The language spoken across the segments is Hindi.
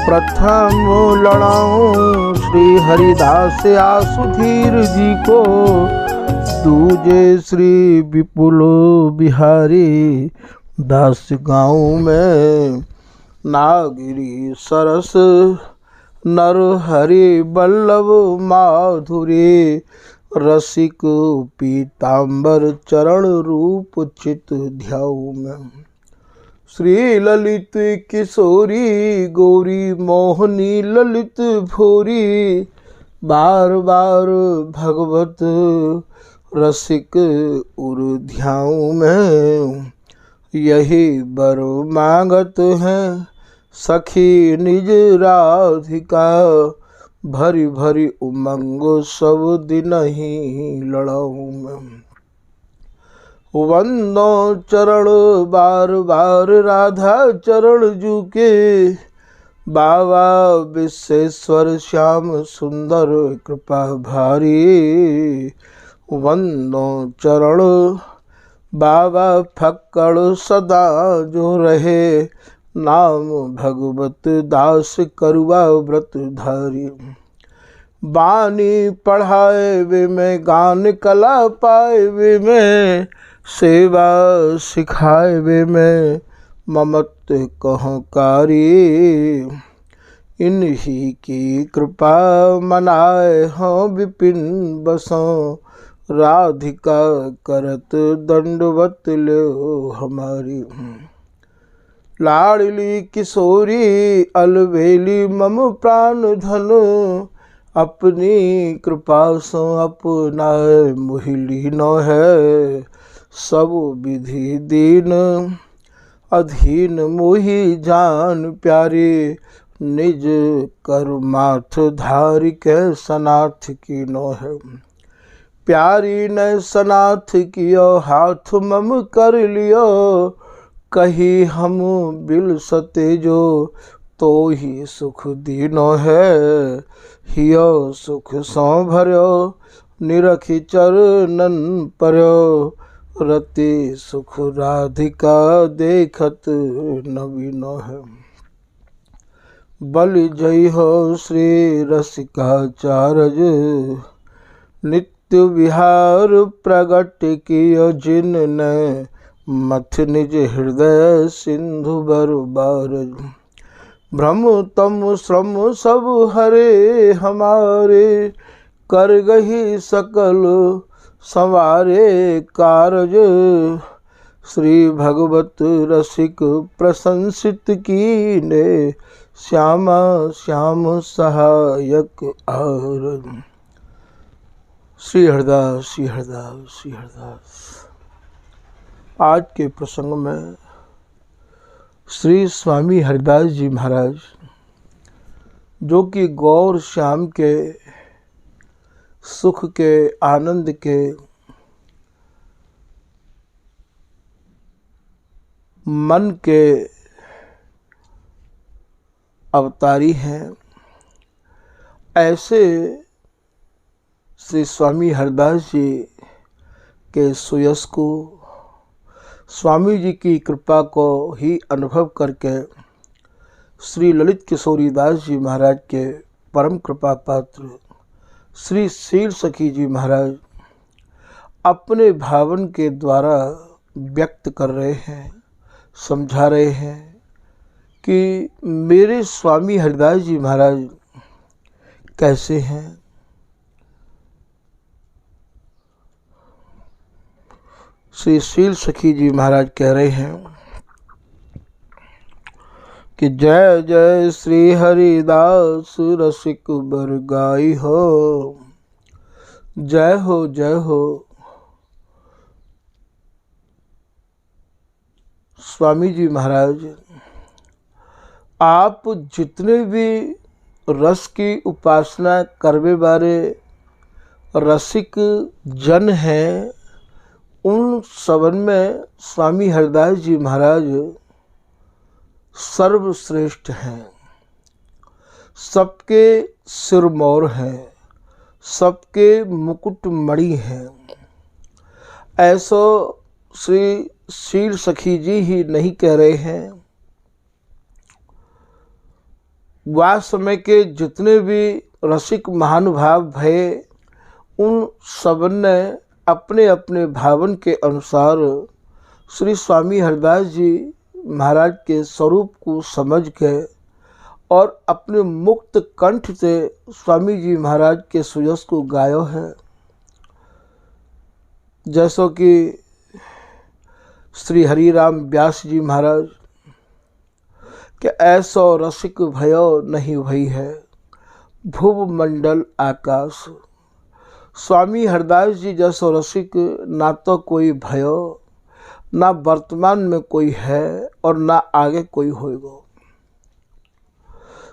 प्रथम लड़ाऊं श्री हरिदास आसुधीर जी को, दूजे श्री विपुल बिहारी दास गाँव में। नागिरी सरस नर हरि बल्लभ माधुरी, रसिक पीताम्बर चरण रूप चित ध्याऊ में। श्री ललित किशोरी गौरी मोहनी ललित भोरी, बार बार भगवत रसिक उर ध्याऊ में। यही बर मांगत हैं सखी निज राधिका, भरी भरी उमंग सब दिन ही लड़ाऊं मैं। वंदो चरण बार बार राधा चरण जूके, बाबा विश्वेश्वर श्याम सुंदर कृपा भारी। वंदो चरण बाबा फक्कड़ सदा जो रहे, नाम भगवत दास करुआ व्रत धारी। बानी पढ़ाए वे में गान कला पाए वे में, सेवा सिखाए वे में ममत कहो कारी। इन्हीं की कृपा मनाए हों विपिन बसों, राधिका करत दंडवत लो हमारी। लाडली किशोरी अलवेली मम प्राण धन, अपनी कृपा सो अपनाए मोहिली न है। सब विधि दीन अधीन मोहि जान प्यारी, निज करुमाथ धारि के सनाथ की नो है। प्यारी ने सनाथ कियो हाथ मम कर लियो, कही हम बिल सते जो तो ही सुख दीनो है। हियो सुख सौ भर्यो निरखी चरणन पर्यो, रति सुख राधिका देखत नवीनो है। बलि जय हो श्री रसिकाचार्य, नित्य विहार प्रगट कियो जिन ने, मथ निज हृदय सिंधु बरबार। भ्रम तम श्रम सब हरे हमारे, कर गही सकल संवारे कारज। श्री भगवत रसिक प्रशंसित कीने, श्यामा श्याम सहायक आर। श्री हरदास श्री हरदास श्री हरदास। आज के प्रसंग में श्री स्वामी हरिदास जी महाराज, जो कि गौर श्याम के सुख के आनंद के मन के अवतारी हैं, ऐसे श्री स्वामी हरिदास जी के सुयश को, स्वामी जी की कृपा को ही अनुभव करके श्री ललित किशोरी दास जी महाराज के परम कृपा पात्र श्री शील सखी जी महाराज अपने भावन के द्वारा व्यक्त कर रहे हैं, समझा रहे हैं कि मेरे स्वामी हरिदास जी महाराज कैसे हैं। श्री शील सखी जी महाराज कह रहे हैं कि जय जय श्री हरिदास रसिक बर गाई हो, जय हो जय हो। स्वामी जी महाराज, आप जितने भी रस की उपासना करवे बारे रसिक जन हैं, उन सबन में स्वामी हरिदास जी महाराज सर्वश्रेष्ठ हैं, सबके सिरमौर हैं, सबके मुकुट मणि हैं। ऐसो श्री शील सखी जी ही नहीं कह रहे हैं, वह समय के जितने भी रसिक महानुभाव भये, उन सब ने अपने अपने भावन के अनुसार श्री स्वामी हरिदास जी महाराज के स्वरूप को समझ के और अपने मुक्त कंठ से स्वामी जी महाराज के सुयश को गायो है। जैसो कि श्री हरिराम व्यास जी महाराज के ऐसो रसिक भयो नहीं भई है भुव मंडल आकाश। स्वामी हरिदास जी जैसो रसिक ना तो कोई भयो, ना वर्तमान में कोई है और ना आगे कोई होएगा।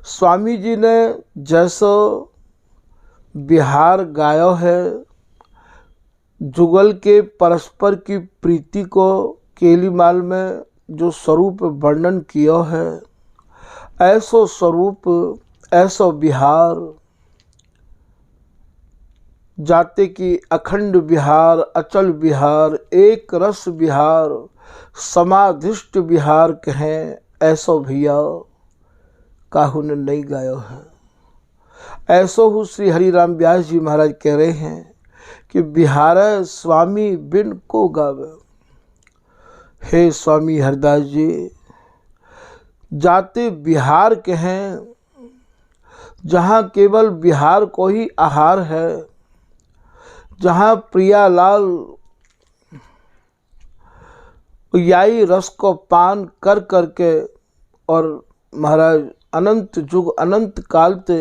स्वामी जी ने जैसो बिहार गायो है, जुगल के परस्पर की प्रीति को केलीमाल में जो स्वरूप वर्णन किया है, ऐसो स्वरूप, ऐसो बिहार, जाते की अखंड बिहार, अचल बिहार, एक रस बिहार, समाधिष्ट बिहार कहें, ऐसो भैया काहू ने नहीं गायो है। ऐसो हूँ श्री हरिराम व्यास जी महाराज कह रहे हैं कि बिहार स्वामी बिन को गावे। हे स्वामी हरिदास जी, जाते बिहार कहें, जहाँ केवल बिहार को ही आहार है, जहाँ प्रियालाल याई रस को पान कर करके और महाराज अनंत युग अनंत काल ते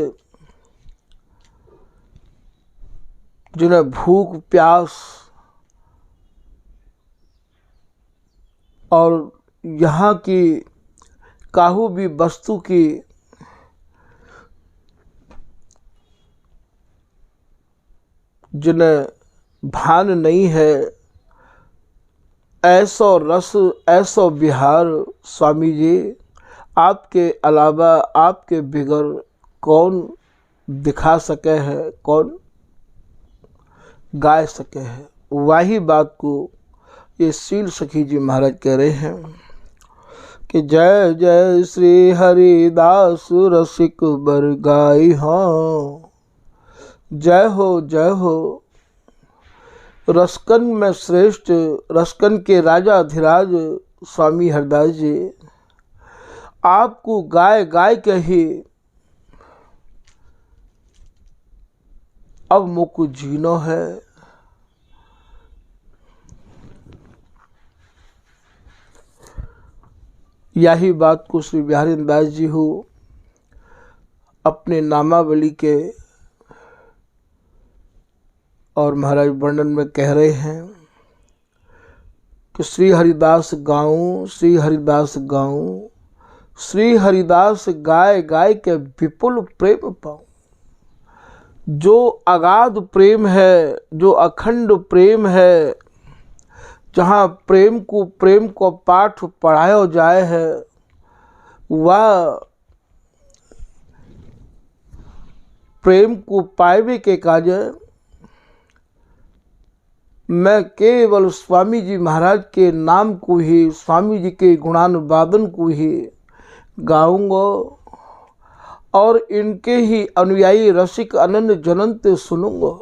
जिन्हें भूख प्यास और यहाँ की काहू भी वस्तु की जिन्हें भान नहीं है, ऐसो रस, ऐसो बिहार स्वामी जी आपके अलावा, आपके बिगर कौन दिखा सके है, कौन गा सके है। वही बात को ये शील सखी जी महाराज कह रहे हैं कि जय जय श्री हरिदास रसिक बर गाई हाँ, जय हो रसकन में श्रेष्ठ, रसकन के राजा अधिराज स्वामी हरिदास जी आपको गाय गाय के ही अब मुको जीनो है। यही बात को श्री बिहारी दास जी हो अपने नामावली के और महाराज वर्णन में कह रहे हैं कि श्री हरिदास गाऊं, श्री हरिदास गाऊं, श्री हरिदास गाय गाय के विपुल प्रेम पाऊं। जो अगाध प्रेम है, जो अखंड प्रेम है, जहाँ प्रेम को पाठ पढ़ाया जाए है, वह प्रेम को पावे के काज मैं केवल स्वामी जी महाराज के नाम को ही, स्वामी जी के गुणानुवादन को ही गाऊंगा और इनके ही अनुयायी रसिक अनन्य जनंत सुनूंगा।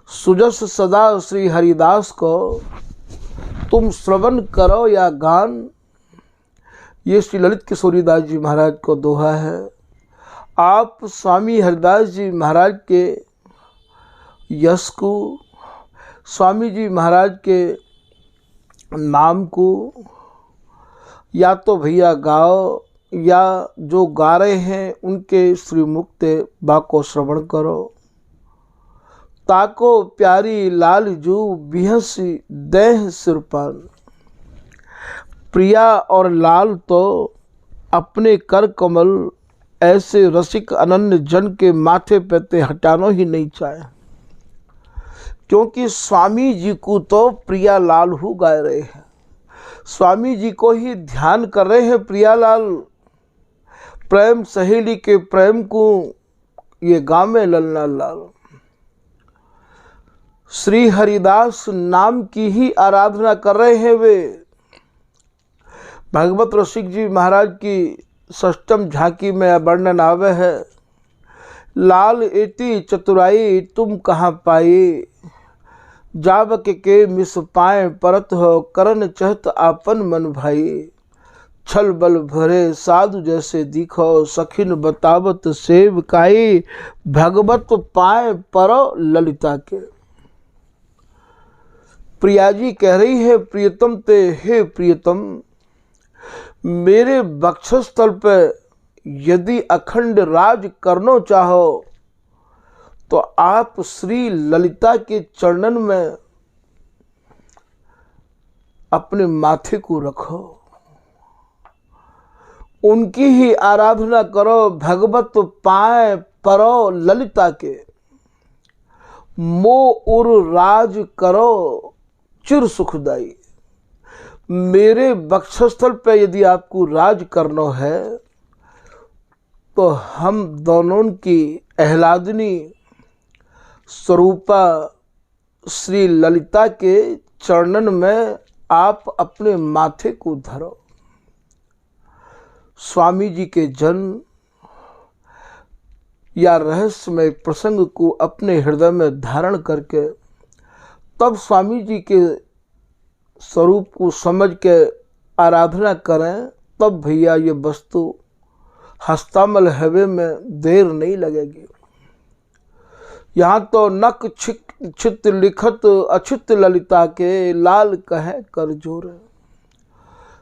सुजस सदा श्री हरिदास को तुम श्रवण करो या गान, ये श्री ललित किशोरीदास जी महाराज को दोहा है। आप स्वामी हरिदास जी महाराज के यश को, स्वामी जी महाराज के नाम को या तो भैया गाओ, या जो गा रहे हैं उनके श्री मुक्त बाको श्रवण करो। ताको प्यारी लाल जू बिहसी देह सिरपान। प्रिया और लाल तो अपने कर कमल ऐसे रसिक अनन्य जन के माथे पे ते हटाना ही नहीं चाहे, क्योंकि स्वामी जी को तो प्रिया लाल हो गा रहे हैं, स्वामी जी को ही ध्यान कर रहे हैं। प्रियालाल प्रेम सहेली के प्रेम को ये गावे ललना लाल। श्री हरिदास नाम की ही आराधना कर रहे हैं वे। भागवत रसिक जी महाराज की षष्टम झांकी में वर्णन आवे है, लाल एति चतुराई तुम कहाँ पाई, जावक के मिस पाए परत हो, करन चहत आपन मन भाई, छल बल भरे साधु जैसे दिखो, सखिन बतावत सेवकाई, भगवत पाए परो ललिता के। प्रिया जी कह रही है प्रियतम ते, हे प्रियतम, मेरे वक्षस्थल पर यदि अखंड राज करना चाहो तो आप श्री ललिता के चरणन में अपने माथे को रखो, उनकी ही आराधना करो। भगवत पाए परो ललिता के, मो उर राज करो चिर सुखदाई। मेरे वक्षस्थल पे यदि आपको राज करना है तो हम दोनों की आह्लादिनी स्वरूपा श्री ललिता के चरणन में आप अपने माथे को धरो। स्वामी जी के जन्म या रहस्यमय प्रसंग को अपने हृदय में धारण करके तब स्वामी जी के स्वरूप को समझ के आराधना करें, तब भैया ये वस्तु हस्तामल हवे में देर नहीं लगेगी। यहाँ तो नक चित लिखत अछित ललिता के, लाल कहे कर जोर।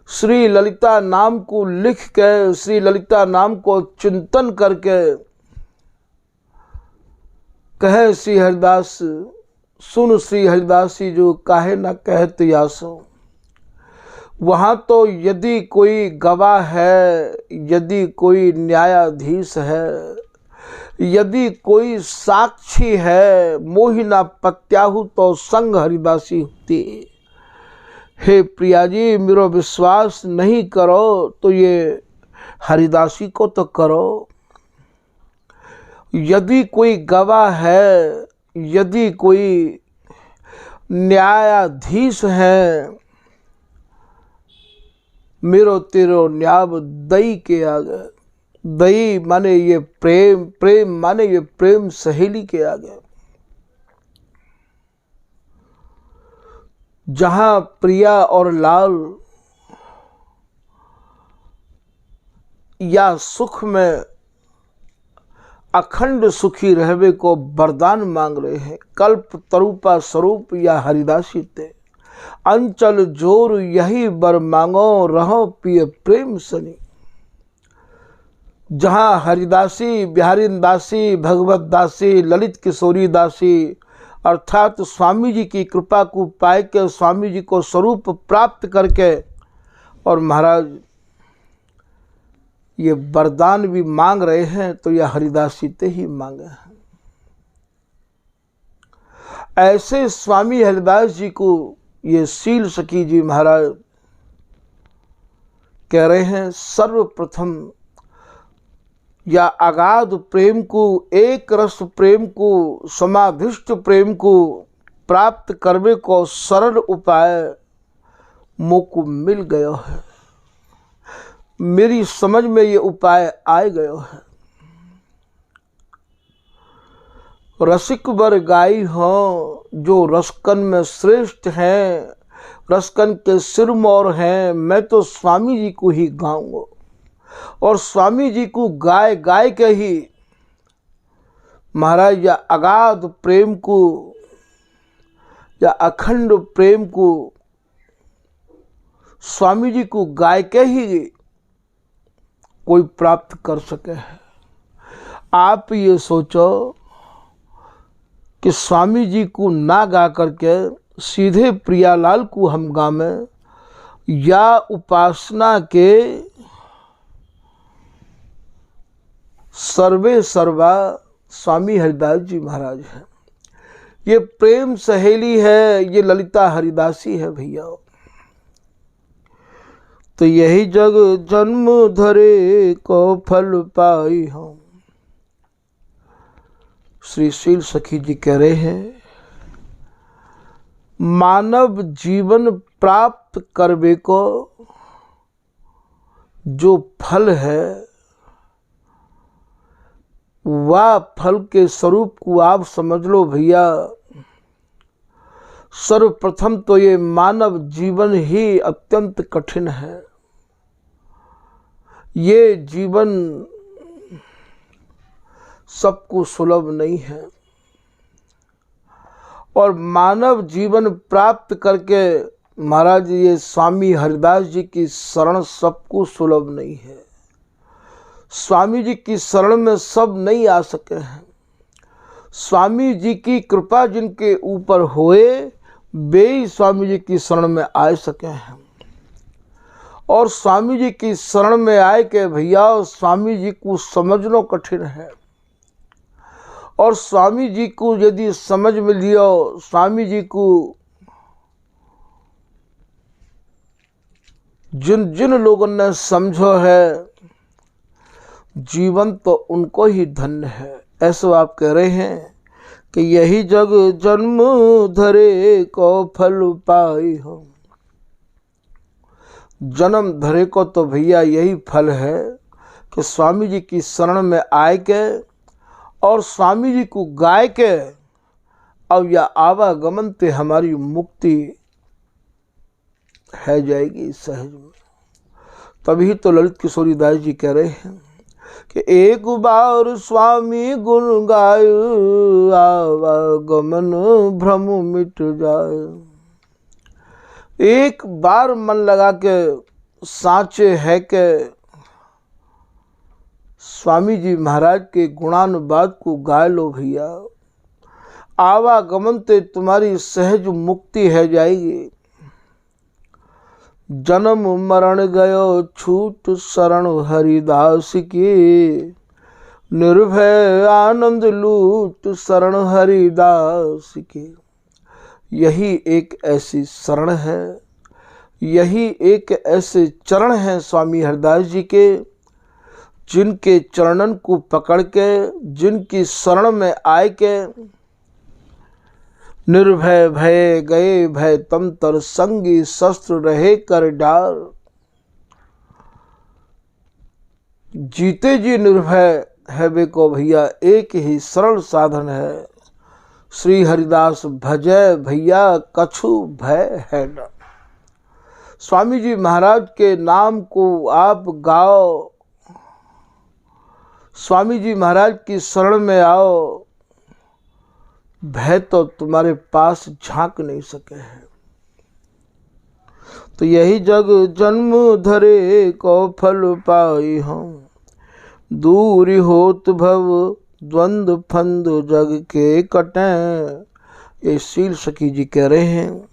श्री ललिता नाम को लिख के, श्री ललिता नाम को चिंतन करके कहे श्री हरिदास, सुन श्री हरिदासी जो काहे न कहत यासो। वहाँ तो यदि कोई गवाह है, यदि कोई न्यायाधीश है, यदि कोई साक्षी है, मोहिना पत्याहु तो संग हरिदासी होती। हे प्रिया जी, मेरा विश्वास नहीं करो तो ये हरिदासी को तो करो। यदि कोई गवाह है, यदि कोई न्यायाधीश है, मेरो तेरो न्याय दई के आगे। दई माने ये प्रेम, प्रेम माने ये प्रेम सहेली के आगे। जहां प्रिया और लाल या सुख में अखंड सुखी रहवे को वरदान मांग रहे हैं, कल्प तरूपा स्वरूप या हरिदासी ते, अंचल जोर यही बर मांगो, रहो पिय प्रेम सनी। जहाँ हरिदासी, बिहारी दासी, भगवत दासी, ललित किशोरी दासी अर्थात स्वामी जी की कृपा को पाए के, स्वामी जी को स्वरूप प्राप्त करके और महाराज ये वरदान भी मांग रहे हैं, तो यह हरिदासी ते ही मांगे हैं। ऐसे स्वामी हरिदास जी को ये शील सखी जी महाराज कह रहे हैं, सर्वप्रथम या अगाध प्रेम को, एक रस प्रेम को, समाधिष्ट प्रेम को प्राप्त करने को सरल उपाय मोको मिल गया है। मेरी समझ में ये उपाय आ गया है। रसिक बर गाई हो जो रसकन में श्रेष्ठ हैं, रसकन के सिरमौर हैं, मैं तो स्वामी जी को ही गाऊंगा। और स्वामी जी को गाय गाय के ही महाराज या अगाध प्रेम को या अखंड प्रेम को स्वामी जी को गाय के ही कोई प्राप्त कर सके है। आप ये सोचो कि स्वामी जी को ना गा करके सीधे प्रियालाल को हम गावें, या उपासना के सर्वे सर्वा स्वामी हरिदास जी महाराज हैं। ये प्रेम सहेली है, ये ललिता हरिदासी है भैया। तो यही जग जन्म धरे को फल पाई हम। श्री शील सखी जी कह रहे हैं, मानव जीवन प्राप्त करवे को जो फल है वह फल के स्वरूप को आप समझ लो भैया। सर्वप्रथम तो ये मानव जीवन ही अत्यंत कठिन है। ये जीवन सबको सुलभ नहीं है और मानव जीवन प्राप्त करके महाराज ये स्वामी हरिदास जी की शरण सबको सुलभ नहीं है। स्वामी जी की शरण में सब नहीं आ सके हैं। स्वामी जी की कृपा जिनके ऊपर होए वे ही स्वामी जी की शरण में आ सके हैं। और स्वामी जी की शरण में आए के भैया स्वामी जी को समझना कठिन है। और स्वामी जी को यदि समझ में लियो, स्वामी जी को जिन जिन लोगों ने समझो है, जीवन तो उनको ही धन्य है। ऐसा आप कह रहे हैं कि यही जग जन्म धरे को फल पाई हो। जन्म धरे को तो भैया यही फल है कि स्वामी जी की शरण में आए के और स्वामी जी को गाय के अब या आवागमन ते हमारी मुक्ति है जाएगी सहज में। तभी तो ललित किशोरी दास जी कह रहे हैं कि एक बार स्वामी गुण गाय आवागमन भ्रम मिट जाए। एक बार मन लगा के साँचे है के स्वामी जी महाराज के गुणानुवाद को गा लो भैया, आवागमन ते तुम्हारी सहज मुक्ति है जाएगी। जन्म मरण गयो छूट शरण हरिदास की, निर्भय आनंद लूट शरण हरिदास की। यही एक ऐसी शरण है, यही एक ऐसे चरण हैं स्वामी हरिदास जी के, जिनके चरणन को पकड़ के, जिनकी शरण में आए के निर्भय भय गए भय तम तर संगी शस्त्र रहे कर डार। जीते जी निर्भय है वे को भैया एक ही सरल साधन है, श्री हरिदास भजय भैया कछु भय है न। स्वामी जी महाराज के नाम को आप गाओ, स्वामी जी महाराज की शरण में आओ, भय तो तुम्हारे पास झांक नहीं सके हैं। तो यही जग जन्म धरे को फल पाई हम, दूरी होत भव द्वंद फंद जग के कटे। ये शील सखी जी कह रहे हैं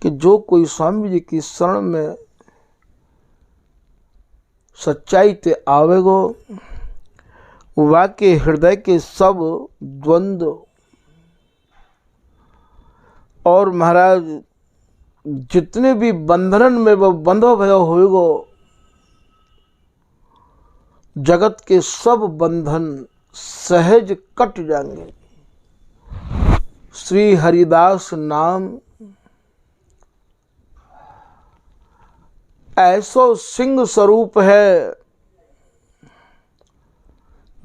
कि जो कोई स्वामी जी की शरण में सच्चाई ते आवेगो, वाके हृदय के सब द्वंद्व और महाराज जितने भी बंधन में वो बंधो भयो होएगो, जगत के सब बंधन सहज कट जाएंगे। श्री हरिदास नाम ऐसो सिंह स्वरूप है,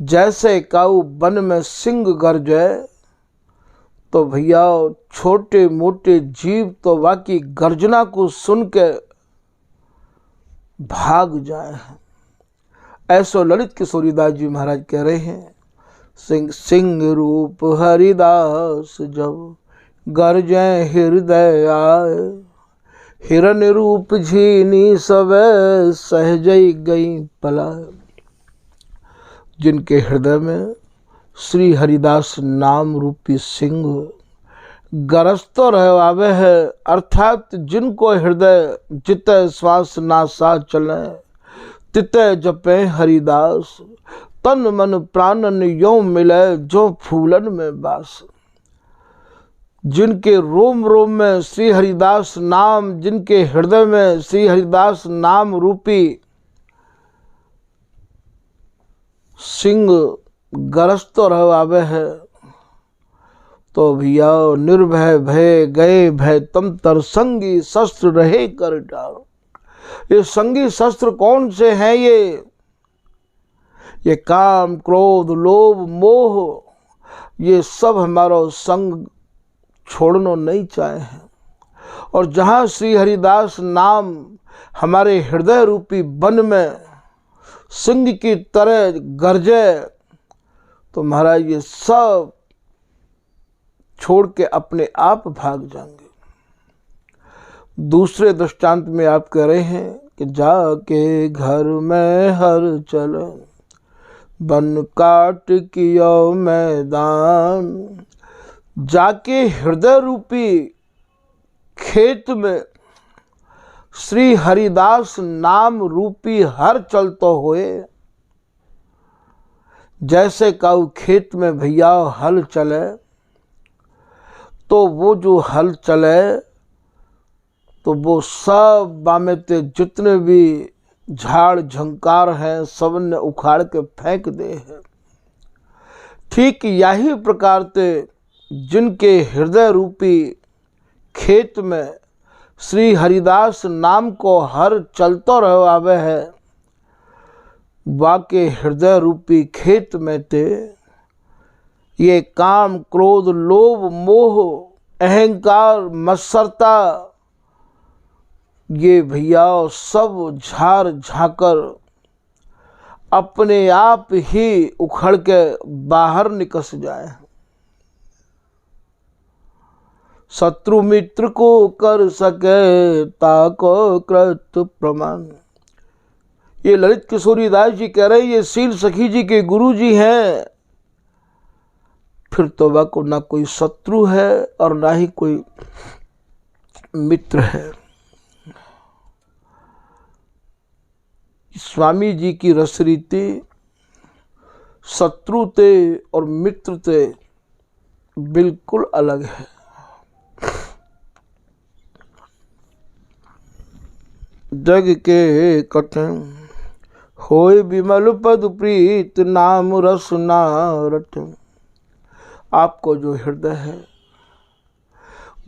जैसे काऊ वन में सिंह गरजे तो भैया छोटे मोटे जीव तो वाकी गर्जना को सुन के भाग जाए। ऐसो ललित किशोरी दास जी महाराज कह रहे हैं, सिंह सिंह रूप हरिदास जब गरजे हृदय आए, हिरन रूप झीनी सब सहजई गई पलाए। जिनके हृदय में श्री हरिदास नाम रूपी सिंह गरजतो रह आवे है, अर्थात जिनको हृदय जिते श्वास नासा चले, तिते जपे हरिदास, तन मन प्राणन यो मिले जो फूलन में बास। जिनके रोम रोम में श्री हरिदास नाम, जिनके हृदय में श्री हरिदास नाम रूपी सिंह गरजतो रह आवे है, तो भैया निर्भय भय गए भय तम तर संगी शस्त्र रहे कर डारो। ये संगी शस्त्र कौन से हैं? ये काम, क्रोध, लोभ, मोह, ये सब हमारा संग छोड़ना नहीं चाहे हैं। और जहाँ श्री हरिदास नाम हमारे हृदय रूपी वन में सिंह की तरह गरजे, तो महाराज ये सब छोड़ के अपने आप भाग जाएंगे। दूसरे दृष्टांत में आप कह रहे हैं कि जाके घर में हर चल, बन काट किया मैदान। जाके हृदय रूपी खेत में श्री हरिदास नाम रूपी हर चलतो हुए। जैसे काऊ खेत में भैया हल चले, तो वो जो हल चले तो वो सब बामेते जितने भी झाड़ झंकार हैं सब ने उखाड़ के फेंक दे हैं। ठीक यही प्रकार से जिनके हृदय रूपी खेत में श्री हरिदास नाम को हर चलतो रहो आवे है, वाके हृदय रूपी खेत में ते ये काम, क्रोध, लोभ, मोह, अहंकार, मत्सरता, ये भैया सब झाड़ झाकर अपने आप ही उखड़ के बाहर निकस जाए। शत्रु मित्र को कर सके ताको कृत प्रमाण। ये ललित किशोरी दास जी कह रहे हैं, ये शील सखी जी के गुरु जी हैं। फिर तो वह को ना कोई शत्रु है और ना ही कोई मित्र है। स्वामी जी की रसरीति शत्रु ते और मित्र ते बिल्कुल अलग है। जग के कटन होय विमल पद प्रीत, नाम रस ना रटन। आपको जो हृदय है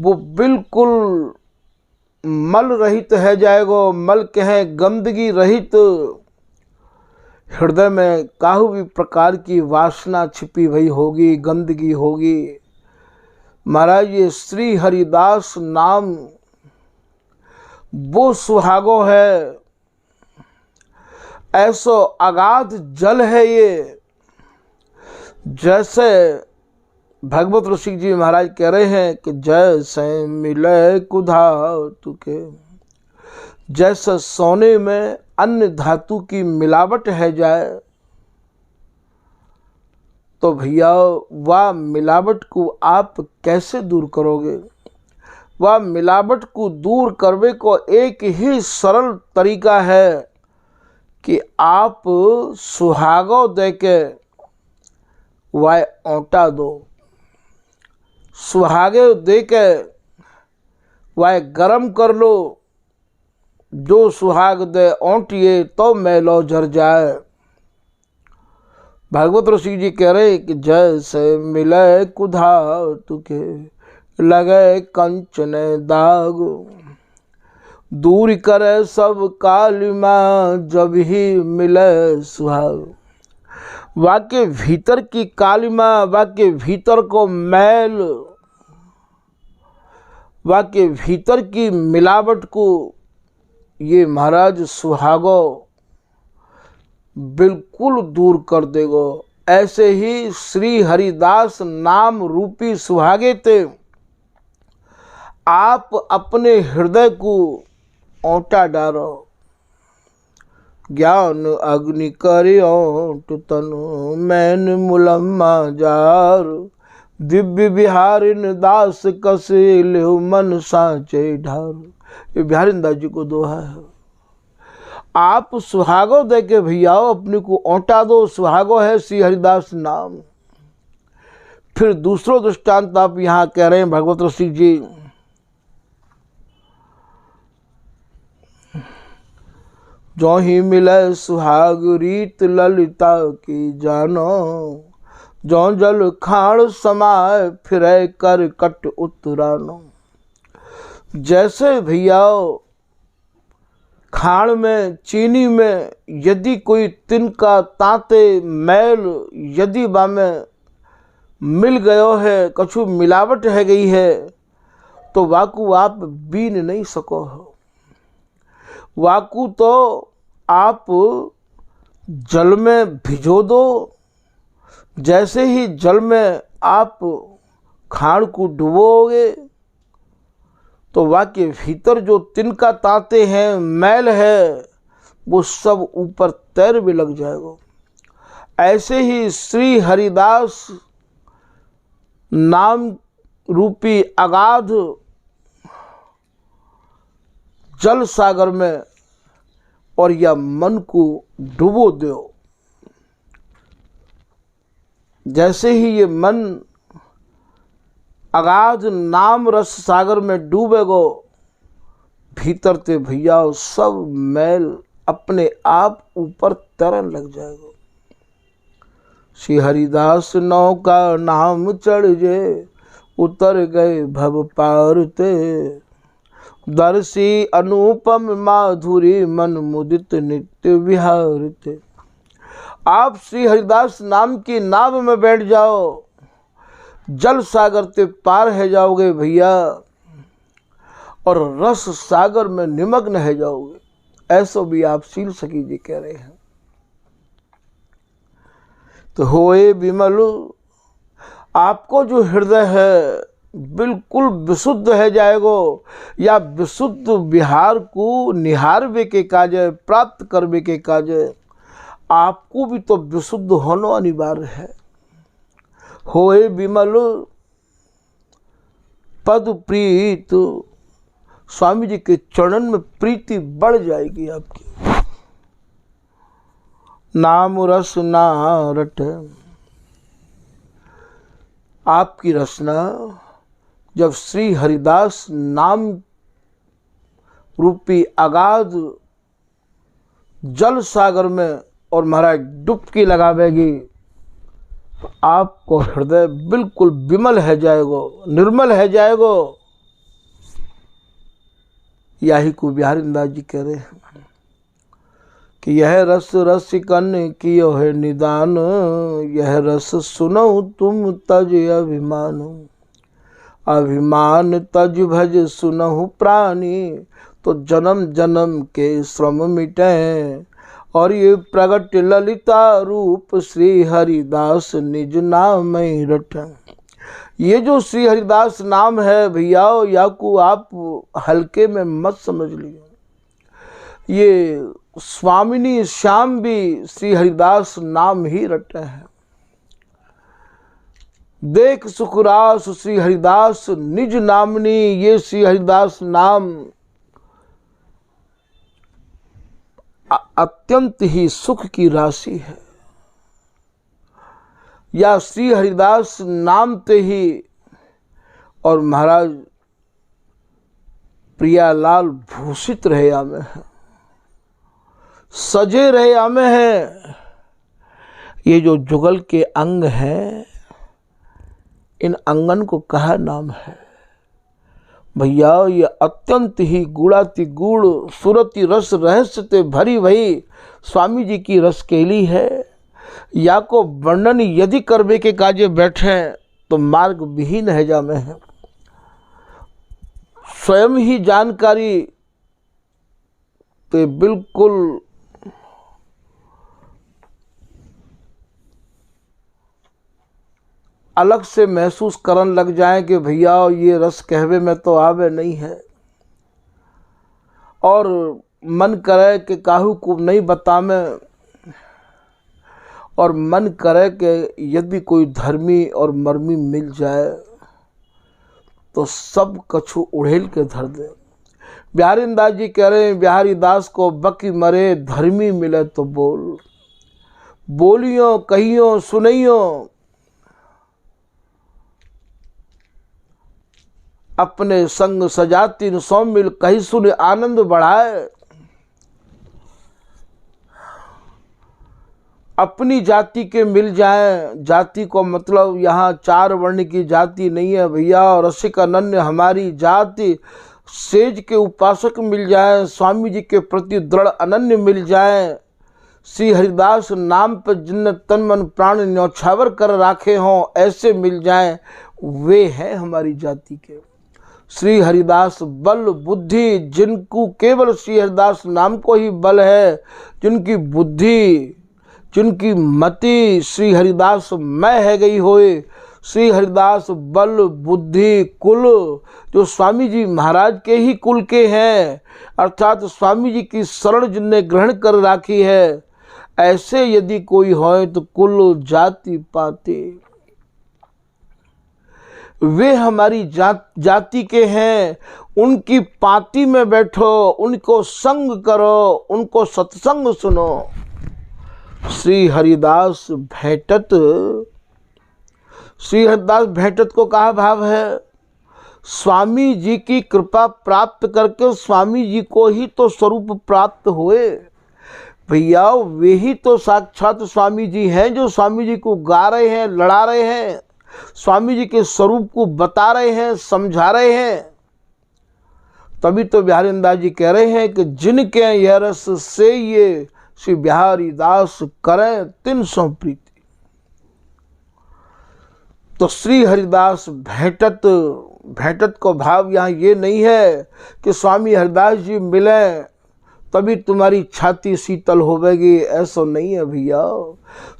वो बिल्कुल मल रहित है जाएगो। मल कहे गंदगी रहित। हृदय में काहू भी प्रकार की वासना छिपी हुई होगी, गंदगी होगी। महाराज ये श्री हरिदास नाम वो सुहागो है, ऐसो अगाध जल है ये। जैसे भगवत ऋषि जी महाराज कह रहे हैं कि जैसे मिले कुधा तुके, जैसे सोने में अन्य धातु की मिलावट है जाए, तो भैया वह मिलावट को आप कैसे दूर करोगे? वह मिलावट को दूर करने को एक ही सरल तरीका है कि आप सुहागो दे के वह औंटा दो। सुहागे दे के वह गरम कर लो। जो सुहाग दे औंटिए तो मैलो झर जाए। भागवत ऋषि जी कह रहे कि जैसे मिले कुधा तुके, लगे कंचन दाग। दूर करे सब कालिमा, जब ही मिले सुहाग। वाके भीतर की कालिमा, वाके भीतर को मैल, वाके भीतर की मिलावट को ये महाराज सुहागो बिल्कुल दूर कर देगो। ऐसे ही श्री हरिदास नाम रूपी सुहागे ते आप अपने हृदय को औंटा डालो। ज्ञान अग्नि करियो तनु, मैन मुलम्मा जार। दिव्य बिहारिन दास कसे लेहु, मन साचे ढार। ये बिहारिन दास जी को दोहा है। आप सुहागो दे के भैया अपने को औंटा दो। सुहागो है श्री हरिदास नाम। फिर दूसरो दृष्टांत आप यहाँ कह रहे हैं भगवत ऋषि जी, जो ही मिले सुहाग रीत ललिता की जानो। जो जल खाड़ समाए फिरे कर कट उतरानो। जैसे भैया खाण में, चीनी में यदि कोई तिनका तांते मैल यदि बामें मिल गयो है, कछु मिलावट है गई है, तो वाकू आप बीन नहीं सको हो। वाकू तो आप जल में भिजो दो, जैसे ही जल में आप खाण को डुबोगे तो वाके भीतर जो तिनका तांते हैं, मैल है, वो सब ऊपर तैर भी लग जाएगा। ऐसे ही श्री हरिदास नाम रूपी अगाध जल सागर में और या मन को डुबो दो। जैसे ही ये मन अगाध नाम रस सागर में डूबेगो, भीतर ते भैया सब मैल अपने आप ऊपर तैरन लग जाएगा। श्री हरिदास नौका नाम चढ़ जे, उतर गए भव पार ते, दर्शी अनुपम माधुरी मन मुदित नित्य विहार ते। आप श्री हरिदास नाम की नाव में बैठ जाओ, जल सागर ते पार है जाओगे भैया, और रस सागर में निमग्न है जाओगे। ऐसो भी आप शील सखी जी कह रहे हैं। तो होए विमल, आपको जो हृदय है बिल्कुल विशुद्ध है जाएगो, या विशुद्ध विहार को निहारवे के काजे, प्राप्त करवे के काजे आपको भी तो विशुद्ध होना अनिवार्य है। होए विमल पद प्रीत, स्वामी जी के चरणन में प्रीति बढ़ जाएगी आपकी। नाम रस ना रट, आपकी रचना जब श्री हरिदास नाम रूपी अगाध जल सागर में और महाराज डुबकी लगावेगी, तो आपको हृदय बिल्कुल विमल है जाएगो, निर्मल है जाएगो। यही को बिहारीदास जी कह रहे हैं कि यह रस रसिकन कियो है निदान, यह रस सुनो तुम तज अभिमान, अभिमान तज भज सुनहु प्राणी, तो जन्म जन्म के श्रम मिटे, और ये प्रगट ललिता रूप श्री हरिदास निज नाम रट। ये जो श्री हरिदास नाम है भैया, या को आप हल्के में मत समझ लियो। ये स्वामिनी श्याम भी श्री हरिदास नाम ही रटे हैं। देख सुखरास श्री हरिदास निज नामनी, ये श्री हरिदास नाम अत्यंत ही सुख की राशि है। या श्री हरिदास नाम ते ही और महाराज प्रियालाल भूषित रहे आमे हैं, सजे रहे आमे हैं। ये जो जुगल के अंग हैं, इन अंगन को कहा नाम है भैया। ये अत्यंत ही गुणाति गुण सुरति रस रहस्य ते भरी भई स्वामी जी की रसकेली है। या को वर्णन यदि करवे के काजे बैठे तो मार्ग विहीन है जामे है। स्वयं ही जानकारी ते बिल्कुल अलग से महसूस करन लग जाए कि भैया ये रस कहवे में तो आवे नहीं है, और मन करे कि काहू को नहीं बतावे, और मन करे कि यदि कोई धर्मी और मर्मी मिल जाए तो सब कछु उड़ेल के धर दे। बिहारीदास जी कह रहे हैं, बिहारी दास को बकी मरे धर्मी मिले तो बोल, बोलियो कहियो सुनियो, अपने संग सजाती न सौ मिल कही सुन आनंद बढ़ाए। अपनी जाति के मिल जाए, जाति को मतलब यहाँ चार वर्ण की जाति नहीं है भैया। और रसिक अनन्य हमारी जाति, सेज के उपासक मिल जाए, स्वामी जी के प्रति दृढ़ अनन्य मिल जाए, श्री हरिदास नाम पर जिनने तन मन प्राण न्यौछावर कर राखे हों ऐसे मिल जाएं, वे हैं हमारी जाति के। श्री हरिदास बल बुद्धि, जिनको केवल श्री हरिदास नाम को ही बल है, जिनकी बुद्धि, जिनकी मति श्री हरिदास मैं है गई होए, श्री हरिदास बल बुद्धि कुल जो स्वामी जी महाराज के ही कुल के हैं, अर्थात स्वामी जी की शरण जिनने ग्रहण कर राखी है, ऐसे यदि कोई होए तो कुल जाति पाते, वे हमारी जाति के हैं। उनकी पाती में बैठो, उनको संग करो, उनको सत्संग सुनो। श्री हरिदास भेंटत, श्री हरिदास भेंटत को कहा भाव है, स्वामी जी की कृपा प्राप्त करके स्वामी जी को ही तो स्वरूप प्राप्त हुए। भैया वे ही तो साक्षात स्वामी जी हैं जो स्वामी जी को गा रहे हैं, लड़ा रहे हैं, स्वामी जी के स्वरूप को बता रहे हैं, समझा रहे हैं। तभी तो बिहारी दास जी कह रहे हैं कि जिनके यह रस से ये श्री बिहारी दास करें 300 प्रीति। तो श्री हरिदास भेंटत, भेंटत को भाव यहाँ ये नहीं है कि स्वामी हरिदास जी मिले तभी तुम्हारी छाती शीतल होवेगी, ऐसा नहीं है भैया।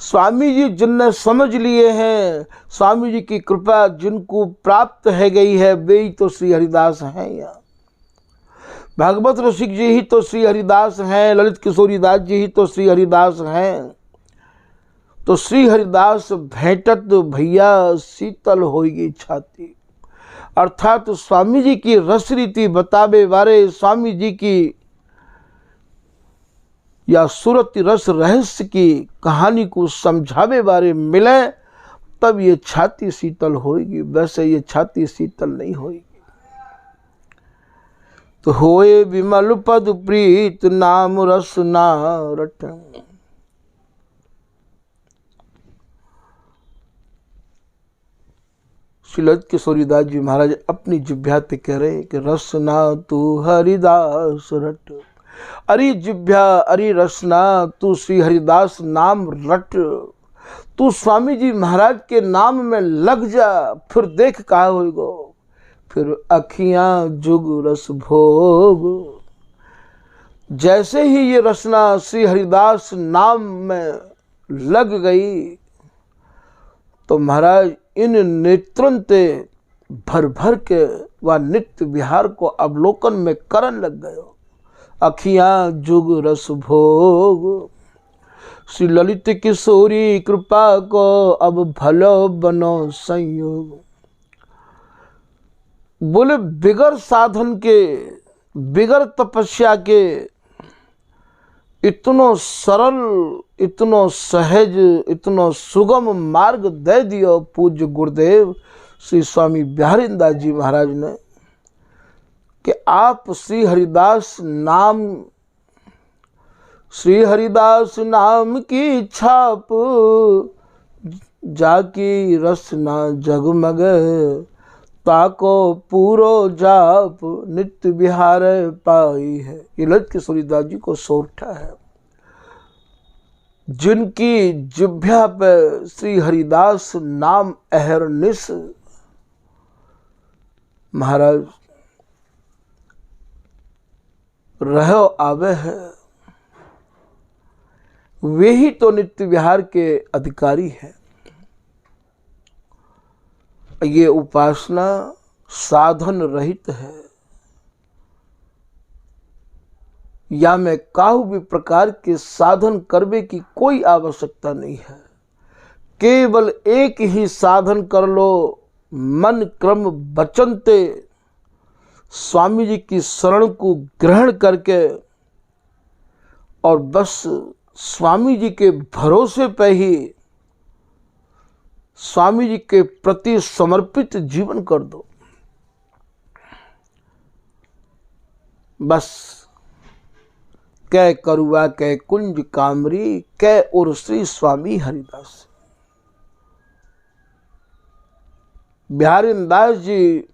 स्वामी जी जिनने समझ लिए हैं, स्वामी जी की कृपा जिनको प्राप्त है गई है, वे ही तो श्री हरिदास हैं। यहाँ भागवत रसिक जी ही तो श्री हरिदास हैं, ललित किशोरी दास जी ही तो श्री हरिदास हैं। तो श्री हरिदास भेंटत भैया शीतल होगी छाती, अर्थात स्वामी जी की रस रीति बतावे वारे, स्वामी जी की या सुरति रस रहस्य की कहानी को समझावे बारे मिले तब ये छाती शीतल होगी, वैसे ये छाती शीतल नहीं होगी। तो होए विमल पद प्रीत नाम रस ना रटन। श्री ललित किशोरीदास जी महाराज अपनी जिभ्या पे कह रहे हैं कि रसना तू हरिदास रट, अरे जिभ्या अरे रसना तू श्री हरिदास नाम रट, तू स्वामी जी महाराज के नाम में लग जा, फिर देख कहा होगा, फिर अखियां जुग रस भोग। जैसे ही ये रसना श्री हरिदास नाम में लग गई तो महाराज इन नेत्रन ते भर भर के वह नित्य विहार को अवलोकन में करन लग गए। अखियां जुग रस भोग, श्री ललित किशोरी कृपा को अब भलो बनो संयोग। बोले बिगर साधन के, बिगर तपस्या के इतनो सरल, इतनो सहज, इतनो सुगम मार्ग दे दियो पूज्य गुरुदेव श्री स्वामी बिहारी दास जी महाराज ने कि आप श्री हरिदास नाम, श्री हरिदास नाम की छाप जाकी रसना जगमग, ताको पूरो जाप नित्य विहार पाई है। ये ललित किशोरीदास जी को सोरठा है, जिनकी जिभ्या पे श्री हरिदास नाम अहरनिश महाराज रहो आवे है, वे ही तो नित्य विहार के अधिकारी हैं। ये उपासना साधन रहित है, या में काहू भी प्रकार के साधन करने की कोई आवश्यकता नहीं है। केवल एक ही साधन कर लो, मन क्रम वचनते स्वामी जी की शरण को ग्रहण करके, और बस स्वामी जी के भरोसे पे ही स्वामी जी के प्रति समर्पित जीवन कर दो। बस कै करुआ कै कुंज कामरी, कै और श्री स्वामी हरिदास। बिहारी दास जी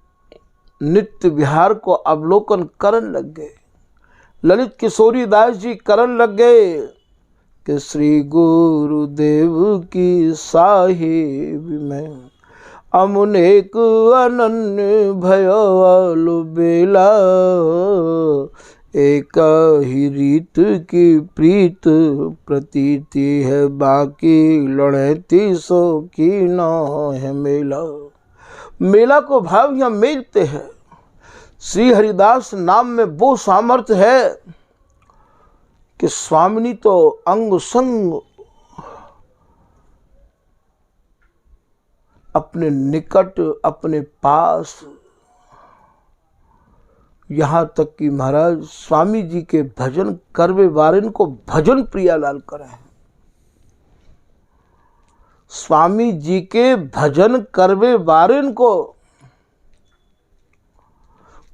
नित्य विहार को अवलोकन करन लग गए। ललित किशोरी दास जी करन लग गए कि श्री गुरुदेव की साहिब में अमुनेक अनन्य भयालु बेला, एक ही रीत की प्रीत प्रतीति है, बाकी लड़ती सो की न है मेला। मेला को भाव यहाँ मेलते हैं। श्री हरिदास नाम में वो सामर्थ्य है कि स्वामिनी तो अंग संग अपने निकट, अपने पास, यहाँ तक कि महाराज स्वामी जी के भजन करवे वारिन को भजन प्रियालाल करे हैं। स्वामी जी के भजन करवे वारिन को,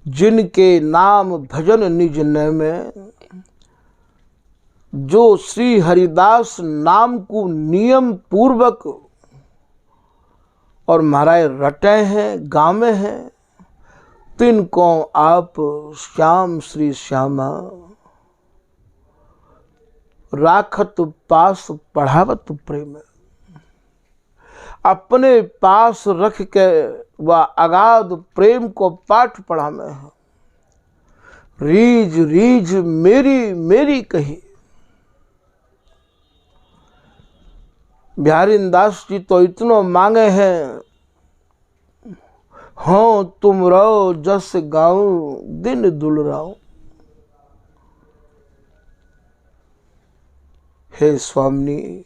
जिनके नाम भजन निज में, जो श्री हरिदास नाम को नियम पूर्वक और महाराज रटे हैं, गामे हैं, तिनको आप श्याम श्री श्यामा राखत पास पढ़ावत प्रेम। अपने पास रख के वह अगाध प्रेम को पाठ पढ़ा में है। रीझ रीझ मेरी मेरी कही। बिहारी दास जी तो इतनो मांगे हैं, हाँ तुम रहो जस गाऊं दिन दुलराऊं। हे स्वामी,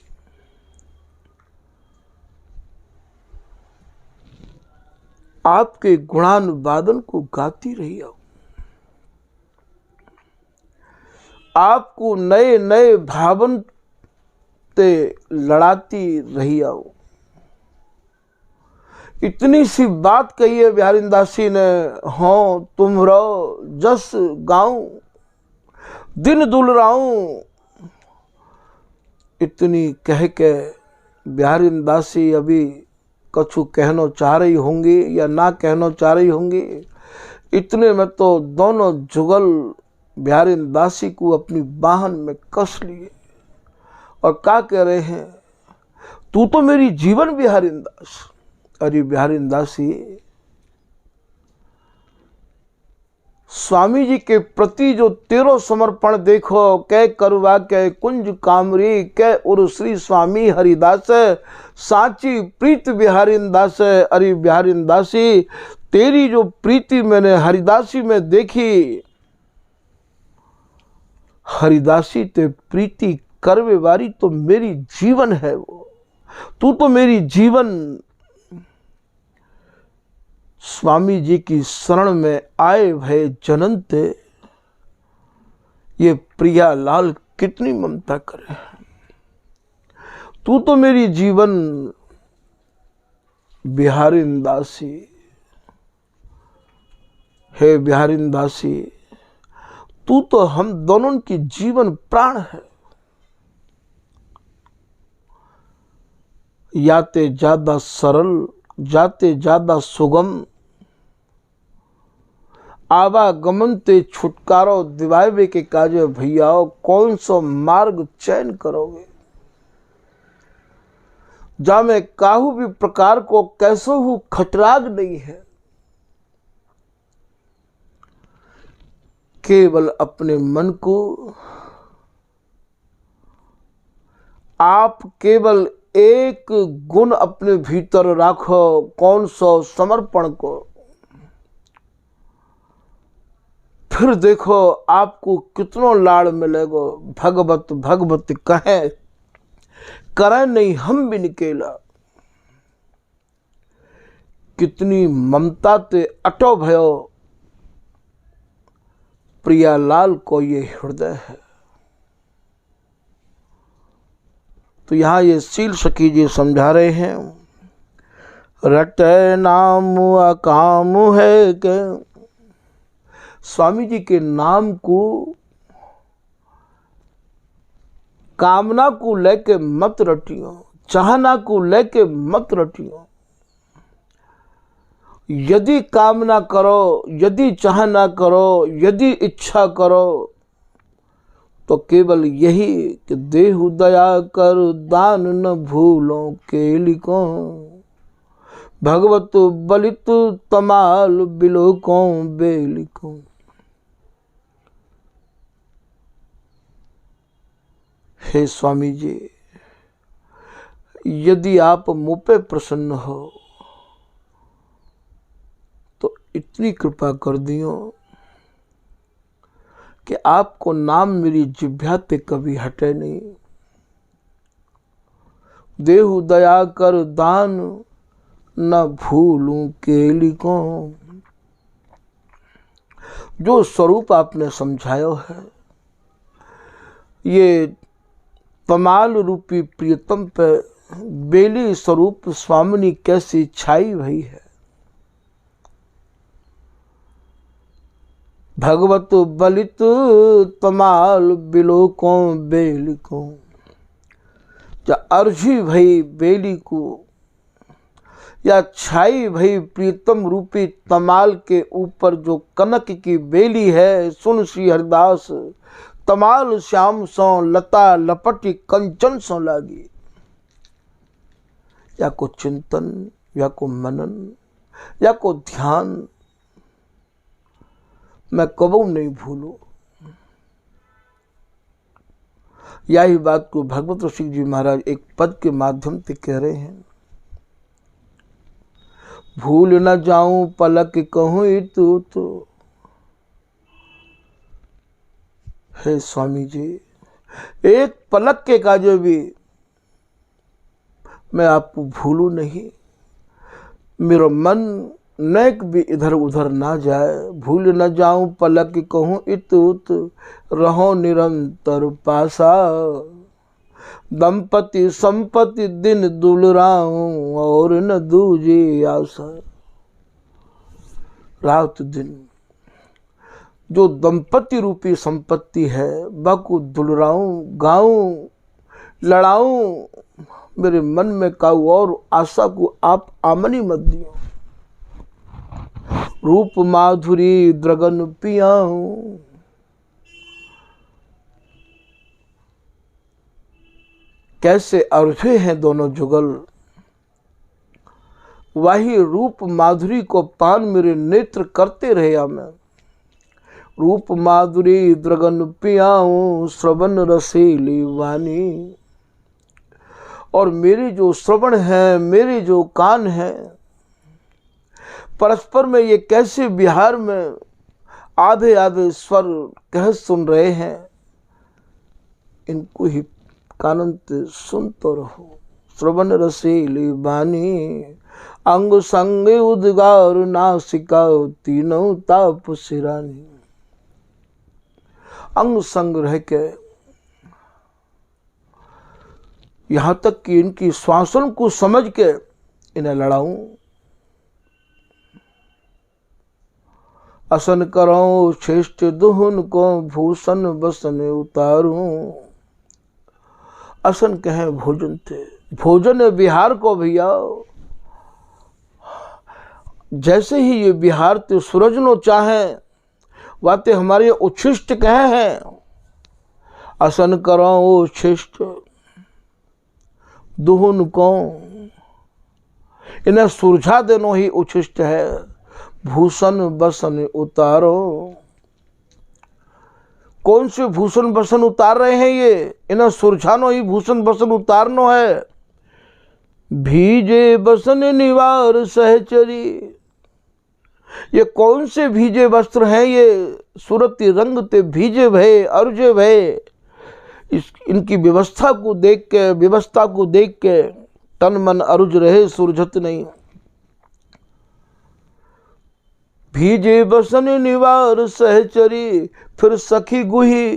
आपके गुणानुवादन को गाती रही आओ, आपको नए नए भावन ते लड़ाती रही आओ। इतनी सी बात कही है बिहारी दास जी ने, हाँ तुम रहो जस गाऊं दिन दुलराऊं। इतनी कह के बिहारी दास जी अभी कछु कहना चाह रही होंगी या ना कहना चाह रही होंगी। इतने में तो दोनों जुगल बिहारी दास जी को अपनी बाहन में कस लिए और क्या कह रहे हैं, तू तो मेरी जीवन बिहारी दास। अरे बिहारी दास जी, स्वामी जी के प्रति जो तेरो समर्पण देखो, कै करवा कै कुंज कामरी, कै उर श्री स्वामी हरिदास, साची प्रीत बिहारी दास। अरे बिहारी दास जी, तेरी जो प्रीति मैंने हरिदासी में देखी, हरिदासी ते प्रीति करवे वारी तो मेरी जीवन है। वो तू तो मेरी जीवन। स्वामी जी की शरण में आए भय जननते, ये प्रियालाल कितनी ममता करे। तू तो मेरी जीवन बिहारी दासी। हे बिहारी दासी, तू तो हम दोनों की जीवन प्राण है। याते ज्यादा सरल, जाते ज्यादा सुगम, आवागमन ते छुटकारो दिवावे के काजे भैयाओ, कौन सा मार्ग चयन करोगे। जा में काहू भी प्रकार को कैसो हूं खटराग नहीं है। केवल अपने मन को आप केवल एक गुण अपने भीतर राखो, कौन सा समर्पण को। फिर देखो आपको कितनो लाड़ मिलेगा। भगवत भगवत कहे करे नहीं हम भी निकेला। कितनी ममता ते अटो भयो प्रियालाल को ये हृदय है। तो यहाँ ये शील सखी जी समझा रहे हैं, रटे नाम अकाम है के। स्वामी जी के नाम को कामना को लेके मत रटियो, चाहना को लेके मत रटियो। यदि कामना करो, यदि चाहना करो, यदि इच्छा करो, तो केवल यही कि देहु दया कर दान न भूलो के लिखो, भगवत बलित तमाल बिलोको बेलिको। हे स्वामी जी, यदि आप मुझ पे प्रसन्न हो तो इतनी कृपा कर दियो कि आपको नाम मेरी जिह्वा पे कभी हटे नहीं। देहु दया कर दान न भूलूं केली को। जो स्वरूप आपने समझायो है, ये तमाल रूपी प्रियतम पे बेली स्वरूप स्वामिनी कैसी छाई हुई है। भगवत बलित तमाल बिलोको बेलिको। या अर्जी भई बेली को, या छाई भई प्रीतम रूपी तमाल के ऊपर जो कनक की बेली है, सुन श्री हरिदास तमाल श्याम सो लता लपटी कंचन सो लागी। या को चिंतन, या को मनन, या को ध्यान मैं कबू नहीं भूलूं। यही बात को भगवत ऋषि जी महाराज एक पद के माध्यम से कह रहे हैं। भूल न जाऊं पलक कहूं तू तो। हे स्वामी जी, एक पलक के काजे भी मैं आपको भूलूं नहीं। मेरा मन नेक भी इधर उधर ना जाए। भूल न जाऊं पलक कहूं इत उत, रहो निरंतर पासा। दंपति संपत्ति दिन दुलराऊं, और न दूजे आशा। रात दिन जो दंपति रूपी संपत्ति है, बाको दुलराऊं, गाऊं, लड़ाऊं। मेरे मन में काऊ और आशा को आप आमनी मत दियो। रूप माधुरी द्रगन पियाऊं। कैसे अर्थे हैं दोनों जुगल, वही रूप माधुरी को पान मेरे नेत्र करते रहे मैं। रूप माधुरी द्रगन पियाऊं, श्रवण रसीली वाणी। और मेरे जो श्रवण है, मेरे जो कान है, परस्पर में ये कैसे बिहार में आधे आधे स्वर कह सुन रहे हैं। इनको ही कानंत सुन तो रहो। श्रवण रसीली वाणी, अंग संग उद्गार नासिका, तीनों ताप सिरानी। अंग संग रह के यहां तक कि इनकी श्वासन को समझ के इन्हें लड़ाऊं। असन करो श्रेष्ठ दुहुन को, भूषण बसन उतारूं। असन कहे भोजन थे, भोजन बिहार को भैया। जैसे ही ये बिहार ते सूरज नो चाहे, वाते हमारे उच्छिष्ट कहे हैं। असन करो शिष्ट दुहुन को, इन्हें सुरझा देनो ही उच्छिष्ट है। भूषण बसन उतारो। कौन से भूषण बसन उतार रहे हैं ये? इन्हें सुरझानो ही भूषण बसन उतारनो है। भीजे बसन निवार सहचरी। ये कौन से भीजे वस्त्र हैं ये? सूरती रंग ते भीजे भय अर्जे भय। इनकी व्यवस्था को देख के, व्यवस्था को देख के तन मन अरुज रहे, सुरझत नहीं। भीजे बसन निवार सहचरी। फिर सखी गुही,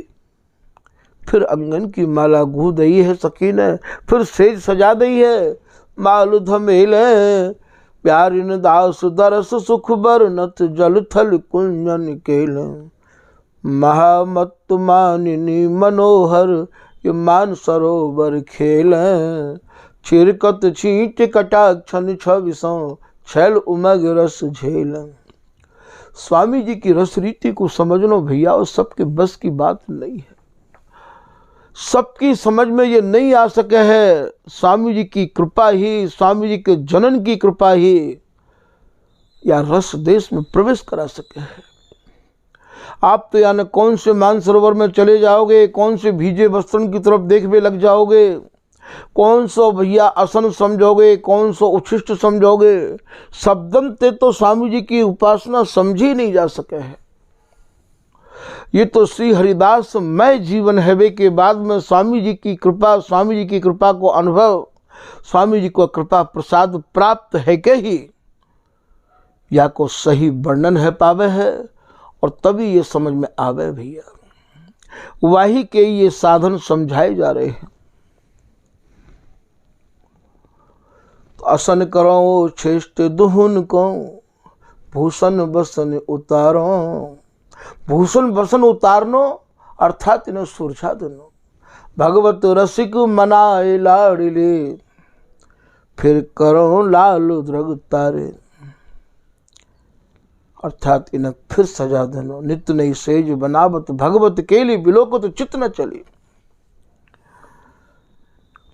फिर अंगन की माला गूह दई है सखी ने। फिर सेज सजा दई है। माल धमेल प्यारिन दास दरस सुख बरनत, जल थल कुंजन केल। महामत्त मानिनी मनोहर, ये मान सरोवर खेल। छिरकत छींट कटाक्षन छविसों, छैल उमग रस झेलन। स्वामी जी की रस रीति को समझना भैया और सबके बस की बात नहीं है, सबकी समझ में ये नहीं आ सके है। स्वामी जी की कृपा ही, स्वामी जी के जनन की कृपा ही या रस देश में प्रवेश करा सके है। आप तो यानी कौन से मानसरोवर में चले जाओगे, कौन से भीजे वस्त्रों की तरफ देखने लग जाओगे, कौन सो भैया आसन समझोगे, कौन सो उच्छिष्ट समझोगे, शब्दम ते तो स्वामी जी की उपासना समझी नहीं जा सके है। ये तो श्री हरिदास मैं जीवन हैवे के बाद में स्वामी जी की कृपा, स्वामी जी की कृपा को अनुभव, स्वामी जी को कृपा प्रसाद प्राप्त है के ही या को सही वर्णन है पावे है, और तभी ये समझ में आवे भैया। वही के ये साधन समझाए जा रहे हैं। तो असन करो श्रेष्ठ दुहुन को, भूषण बसन उतारो। भूषण बसन उतारनो अर्थात इन्हें सुरक्षा देनो। भगवत रसिक मनाए लाड़िले, फिर करो लाल द्रग तारे। अर्थात इन्हें फिर सजा देनो। नित्य नई सेज बनावत भगवत केली, बिलोको तो चित्त न चली।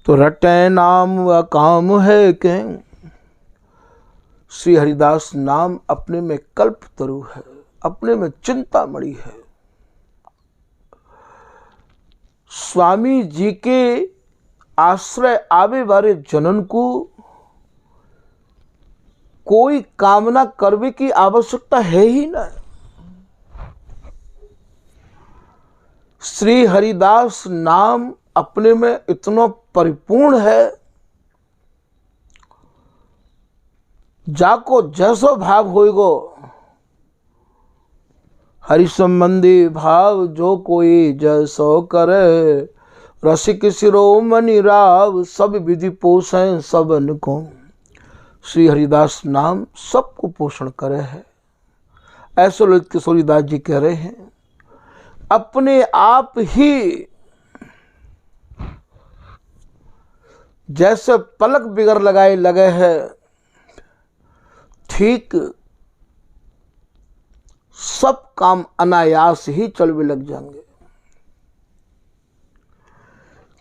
तो रटे नाम व काम है के, श्री हरिदास नाम अपने में कल्प तरु है, अपने में चिंतामणि है। स्वामी जी के आश्रय आवे वाले जनन को कोई कामना करने की आवश्यकता है ही ना। श्री हरिदास नाम अपने में इतना परिपूर्ण है, जाको जैसो भाव होएगो, हरि संबंधी भाव जो कोई जैसो करे। रसिक शिरोमणि राव, सब विधि पोषण सबन को। श्री हरिदास नाम सबको पोषण करे है। ऐसे ललित किशोरीदास जी कह रहे हैं, अपने आप ही जैसे पलक बिगर लगाए लगे है, ठीक सब काम अनायास ही चलने लग जाएंगे।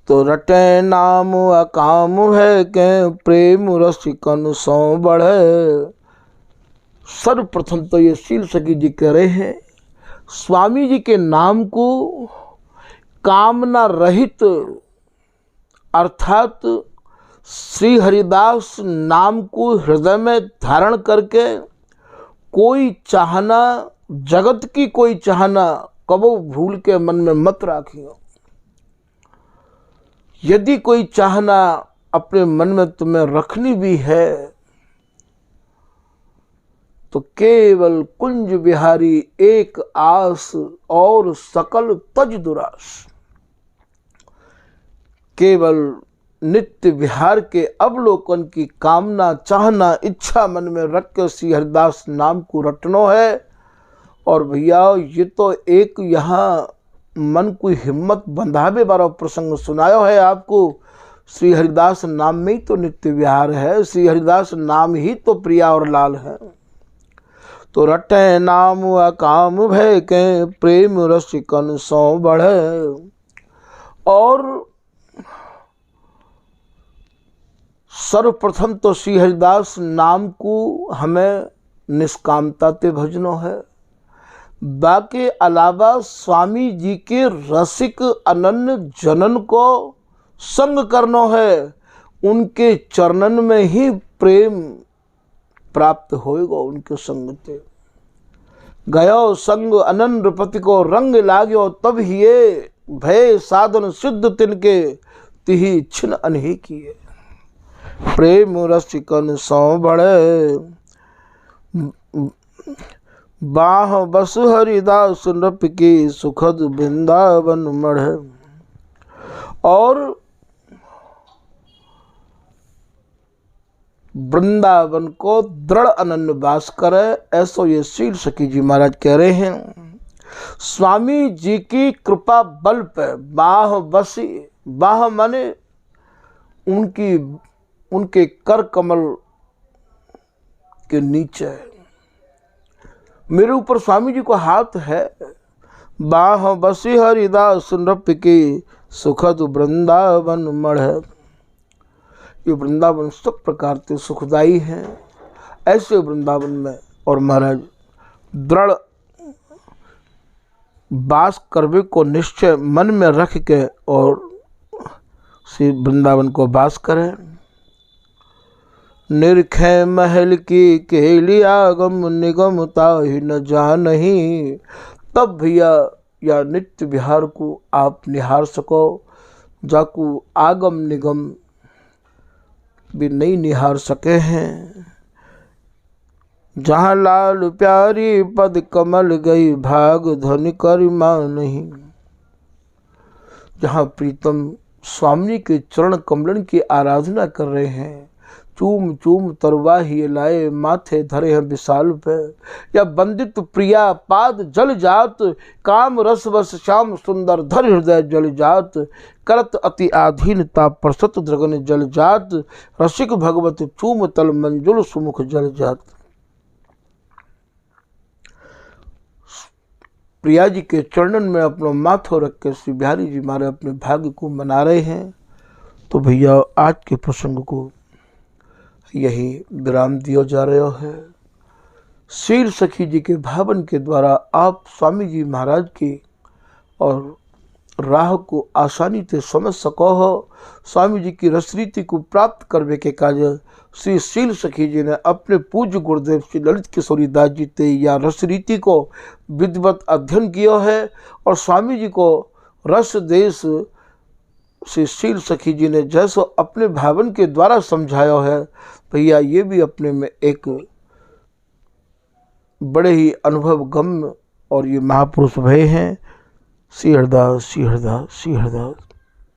तो रटे नाम अकाम है के, प्रेम रसिकन सो बढ़े। सर्वप्रथम तो ये शील सखी जी कह रहे हैं, स्वामी जी के नाम को कामना रहित अर्थात श्री हरिदास नाम को हृदय में धारण करके कोई चाहना, जगत की कोई चाहना कबो भूल के मन में मत राखियो। यदि कोई चाहना अपने मन में तुम्हें रखनी भी है तो केवल कुंज बिहारी एक आस, और सकल तज दुरास। केवल नित्य विहार के अवलोकन की कामना, चाहना, इच्छा मन में रख कर श्री हरिदास नाम को रटनो है। और भैया ये तो एक यहाँ मन को हिम्मत बंधावे वाला प्रसंग सुनायो है आपको। श्री हरिदास नाम में ही तो नित्य विहार है, श्री हरिदास नाम ही तो प्रिया और लाल है। तो रटे नाम व काम भय के, प्रेम रसिकन सो बढ़े। और सर्वप्रथम तो श्री हरिदास नाम को हमें निष्कामता ते भजनो है। बाकी अलावा स्वामी जी के रसिक अनन्य जनन को संग करनो है। उनके चरणन में ही प्रेम प्राप्त होएगा। उनके संग ते गयो संग अनन्यपति को रंग लाग्यो, तब ये भय साधन सिद्ध तिनके, तिही छिन अनही किए। प्रेम रसिकन सो बढ़े, बाह बस हरिदास नृप की, सुखद वृंदावन मढ़े। और वृंदावन को दृढ़ अनन्य वास करे, ऐसा ये शील सखी जी महाराज कह रहे हैं। स्वामी जी की कृपा बल पे बाह बसी, बाह माने उनके कर कमल के नीचे। मेरे ऊपर स्वामी जी को हाथ है। बाह बसी हरिदास नृप की सुखद वृंदावन मढ़। ये वृंदावन सब प्रकार से सुखदाई है। ऐसे वृंदावन में और महाराज दृढ़ वास करवे को निश्चय मन में रख के और श्री वृंदावन को वास करें। निरखे महल की केली आगम निगम ताहि न जानही। तब भैया या नित्य विहार को आप निहार सको, जाकू आगम निगम भी नहीं निहार सके हैं। जहाँ लाल प्यारी पद कमल गई भाग धन करिमा नहीं। जहाँ प्रीतम स्वामी के चरण कमलन की आराधना कर रहे हैं, चूम चूम तरवाही लाए माथे धरे हैं विशाल पे। या बंदित प्रिया पाद जल जात काम रस बस श्याम सुंदर धर हृदय जल जात। करत अति आधीनता प्रसत द्रगन जल जात। रसिक भगवत चूम तल मंजुल सुमुख जल जात। प्रिया जी के चरणन में अपना माथो रख के श्री बिहारी जी हमारे अपने भाग्य को मना रहे हैं। तो भैया आज के प्रसंग को यही विराम दिया जा रहा है। शील सखी जी के भावन के द्वारा आप स्वामी जी महाराज की और राह को आसानी से समझ सको हो। स्वामी जी की रसरीति को प्राप्त करने के कार्य श्री शील सखी जी ने अपने पूज्य गुरुदेव श्री ललित किशोरी दास जी ते या रसरीति को विधिवत अध्ययन किया है। और स्वामी जी को रस देश श्री शील सखी जी ने जैसो अपने भावन के द्वारा समझाया है, भैया ये भी अपने में एक बड़े ही अनुभव गम्य और ये महापुरुष भय हैं। श्री हरदास श्री हरदास श्री हरदास।